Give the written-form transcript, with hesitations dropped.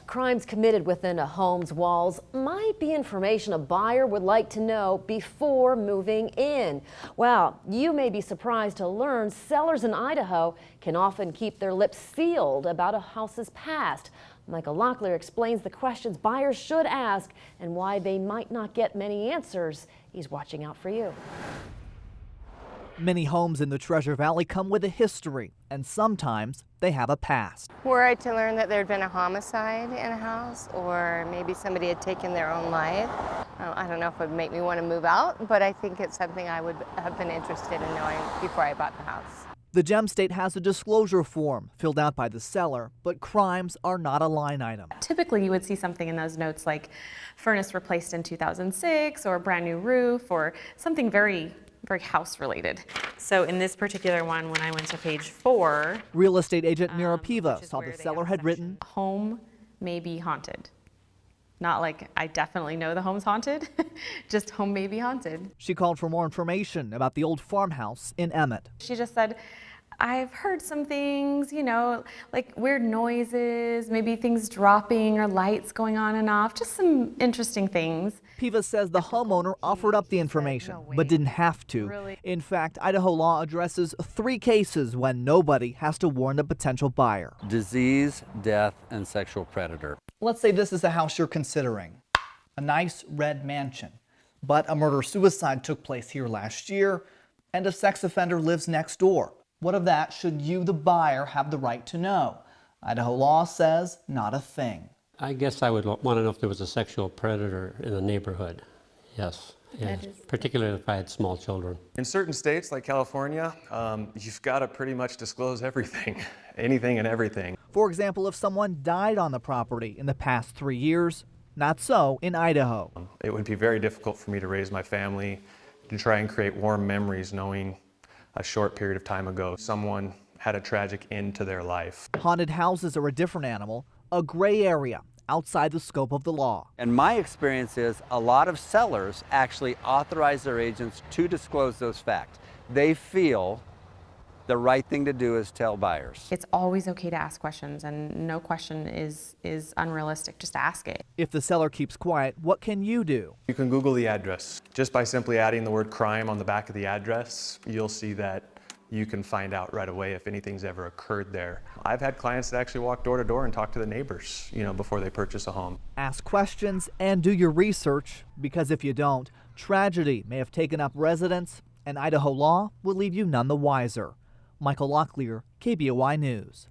Crimes committed within a home's walls might be information a buyer would like to know before moving in. Well, you may be surprised to learn sellers in Idaho can often keep their lips sealed about a house's past. Michael Locklear explains the questions buyers should ask and why they might not get many answers. He's watching out for you. Many homes in the Treasure Valley come with a history, and sometimes they have a past. Were I to learn that there had been a homicide in a house, or maybe somebody had taken their own life, I don't know if it would make me want to move out, but I think it's something I would have been interested in knowing before I bought the house. The gem state has a disclosure form filled out by the seller, but crimes are not a line item. Typically, you would see something in those notes like furnace replaced in 2006, or a brand new roof, or something very house related. So in this particular one, when I went to page 4, real estate agent Mira Piva saw the seller had written, "Home may be haunted." Not like I definitely know the home's haunted, just home may be haunted. She called for more information about the old farmhouse in Emmett. She just said, "I've heard some things, you know, like weird noises, maybe things dropping or lights going on and off, just some interesting things." Piva says the homeowner offered up the information, but didn't have to. In fact, Idaho law addresses 3 cases when nobody has to warn the potential buyer. Disease, death, and sexual predator. Let's say this is a house you're considering, a nice red mansion, but a murder-suicide took place here last year and a sex offender lives next door. What of that should you, the buyer, have the right to know? Idaho law says not a thing. I guess I would want to know if there was a sexual predator in the neighborhood. Yes, particularly if I had small children. In certain states like California, you've got to pretty much disclose everything, anything and everything. For example, if someone died on the property in the past 3 years, not so in Idaho. It would be very difficult for me to raise my family, to try and create warm memories knowing a short period of time ago someone had a tragic end to their life. Haunted houses are a different animal, a gray area outside the scope of the law. And my experience is a lot of sellers actually authorize their agents to disclose those facts. They feel the right thing to do is tell buyers. It's always okay to ask questions, and no question is unrealistic. Just ask it. If the seller keeps quiet, what can you do? You can Google the address. Just by simply adding the word crime on the back of the address, you'll see that you can find out right away if anything's ever occurred there. I've had clients that actually walk door to door and talk to the neighbors, before they purchase a home. Ask questions and do your research, because if you don't, tragedy may have taken up residence, and Idaho law will leave you none the wiser. Michael Locklear, KBOI News.